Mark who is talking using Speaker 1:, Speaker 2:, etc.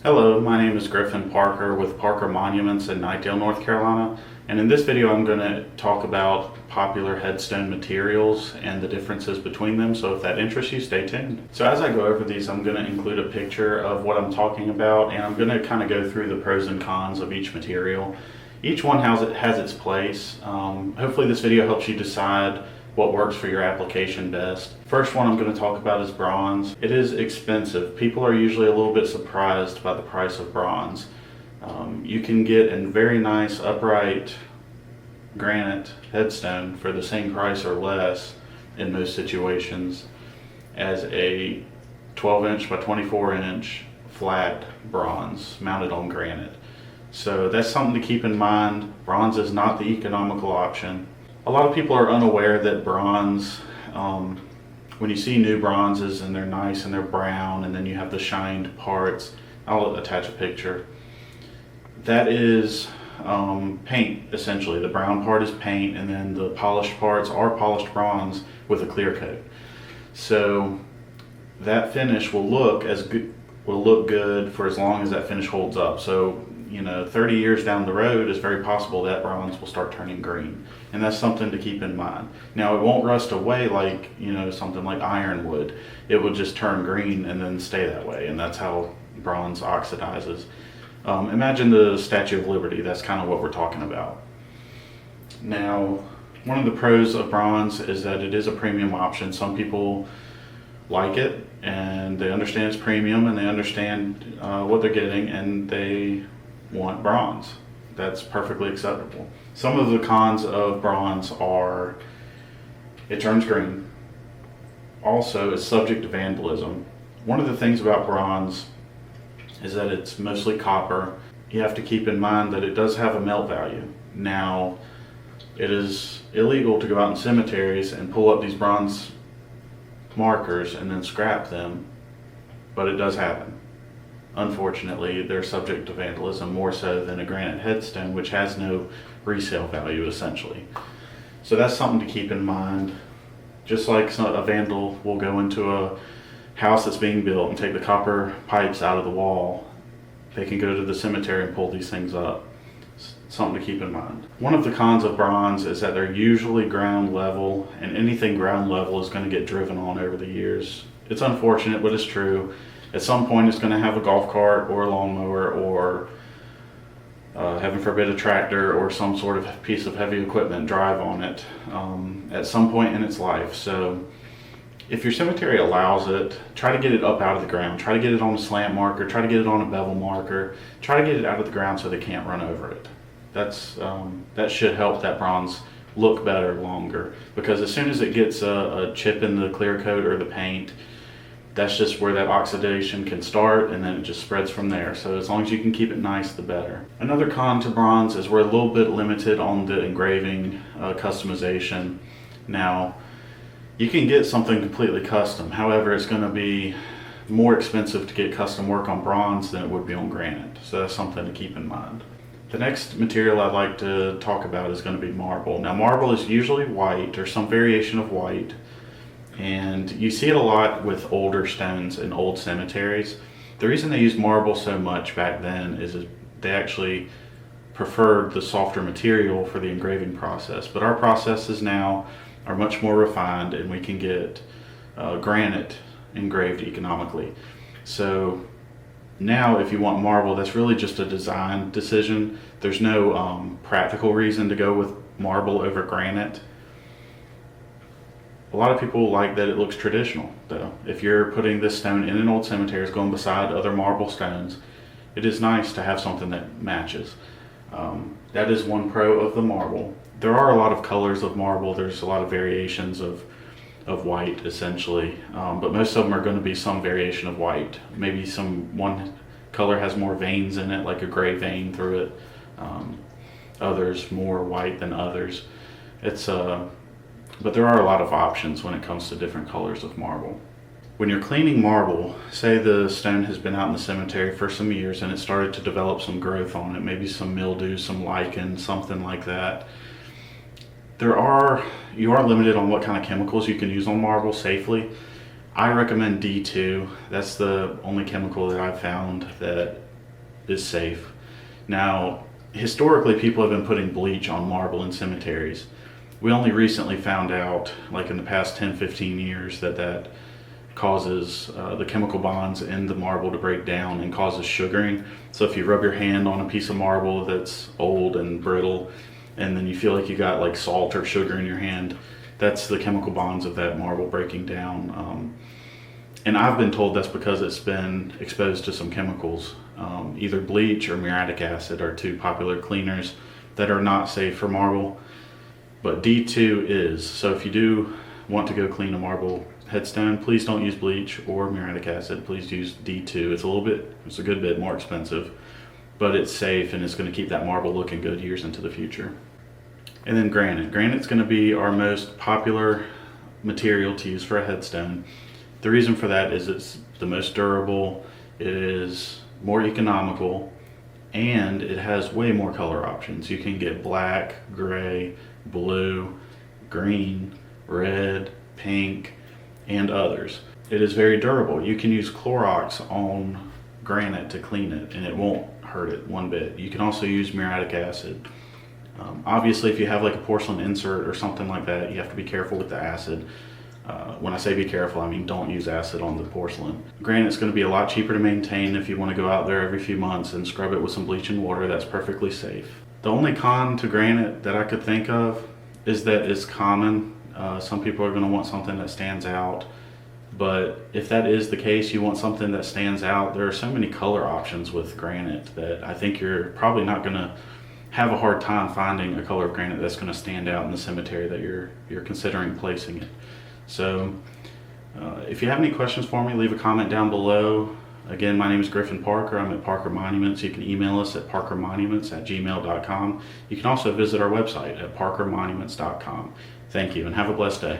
Speaker 1: Hello, my name is Griffin Parker with Parker Monuments in Knightdale, North Carolina. And in this video, I'm going to talk about popular headstone materials and the differences between them. So if that interests you, stay tuned. So as I go over these, I'm going to include a picture of what I'm talking about, and I'm going to kind of go through the pros and cons of each material. Each one has its place. Hopefully this video helps you decide what works for your application best. First one I'm going to talk about is bronze. It is expensive. People are usually a little bit surprised by the price of bronze. You can get a very nice upright granite headstone for the same price or less in most situations as a 12-inch by 24-inch flat bronze mounted on granite. So that's something to keep in mind. Bronze is not the economical option. A lot of people are unaware that bronze, when you see new bronzes and they're nice and they're brown and then you have the shined parts, I'll attach a picture. That is paint, essentially. The brown part is paint, and then the polished parts are polished bronze with a clear coat. So that finish will look good for as long as that finish holds up. So 30 years down the road, it's very possible that bronze will start turning green. And that's something to keep in mind. Now, it won't rust away like, something like iron would. It will just turn green and then stay that way. And that's how bronze oxidizes. Imagine the Statue of Liberty. That's kind of what we're talking about. Now, one of the pros of bronze is that it is a premium option. Some people like it and they understand it's premium and they understand what they're getting, and they want bronze. That's perfectly acceptable. Some of the cons of bronze are it turns green. Also, it's subject to vandalism. One of the things about bronze is that it's mostly copper. You have to keep in mind that it does have a melt value. Now, it is illegal to go out in cemeteries and pull up these bronze markers and then scrap them, but it does happen. Unfortunately, they're subject to vandalism more so than a granite headstone, which has no resale value essentially. So that's something to keep in mind. Just like a vandal will go into a house that's being built and take the copper pipes out of the wall, they can go to the cemetery and pull these things up. Something to keep in mind. One of the cons of bronze is that they're usually ground level, and anything ground level is going to get driven on over the years. It's unfortunate, but it's true. At some point it's going to have a golf cart or a lawnmower or heaven forbid a tractor or some sort of piece of heavy equipment drive on it at some point in its life. So if your cemetery allows it, try to get it up out of the ground. Try to get it on a slant marker, try to get it on a bevel marker, try to get it out of the ground so they can't run over it. That should help that bronze look better longer, because as soon as it gets a chip in the clear coat or the paint, that's just where that oxidation can start, and then it just spreads from there. So as long as you can keep it nice, the better. Another con to bronze is we're a little bit limited on the engraving customization. Now, you can get something completely custom. However, it's going to be more expensive to get custom work on bronze than it would be on granite. So that's something to keep in mind. The next material I'd like to talk about is going to be marble. Now, marble is usually white or some variation of white. And you see it a lot with older stones in old cemeteries. The reason they used marble so much back then is they actually preferred the softer material for the engraving process. But our processes now are much more refined, and we can get granite engraved economically. So now if you want marble, that's really just a design decision. There's no practical reason to go with marble over granite. A lot of people like that it looks traditional, though. If you're putting this stone in an old cemetery, it's going beside other marble stones, it is nice to have something that matches. That is one pro of the marble. There are a lot of colors of marble. There's a lot of variations of white, essentially, but most of them are going to be some variation of white. Maybe one color has more veins in it, like a gray vein through it. Others more white than others. But there are a lot of options when it comes to different colors of marble. When you're cleaning marble, say the stone has been out in the cemetery for some years and it started to develop some growth on it, maybe some mildew, some lichen, something like that. You are limited on what kind of chemicals you can use on marble safely. I recommend D2. That's the only chemical that I've found that is safe. Now, historically, people have been putting bleach on marble in cemeteries. We only recently found out, like in the past 10-15 years, that causes the chemical bonds in the marble to break down and causes sugaring. So if you rub your hand on a piece of marble that's old and brittle, and then you feel like you got like salt or sugar in your hand, that's the chemical bonds of that marble breaking down. And I've been told that's because it's been exposed to some chemicals. Either bleach or muriatic acid are two popular cleaners that are not safe for marble, but D2 is. So if you do want to go clean a marble headstone, please don't use bleach or muriatic acid. Please use D2. It's a good bit more expensive, but it's safe and it's going to keep that marble looking good years into the future. And then granite. Granite's going to be our most popular material to use for a headstone. The reason for that is it's the most durable, it is more economical, and it has way more color options. You can get black, gray, blue, green, red, pink, and others. It is very durable. You can use Clorox on granite to clean it and it won't hurt it one bit. You can also use muriatic acid. Obviously, if you have like a porcelain insert or something like that, you have to be careful with the acid. When I say be careful, I mean don't use acid on the porcelain. Granite's going to be a lot cheaper to maintain if you want to go out there every few months and scrub it with some bleach and water. That's perfectly safe. The only con to granite that I could think of is that it's common. Some people are going to want something that stands out, but if that is the case, you want something that stands out, there are so many color options with granite that I think you're probably not going to have a hard time finding a color of granite that's going to stand out in the cemetery that you're considering placing it. So if you have any questions for me, leave a comment down below. Again, my name is Griffin Parker. I'm at Parker Monuments. You can email us at parkermonuments@gmail.com. You can also visit our website at parkermonuments.com. Thank you and have a blessed day.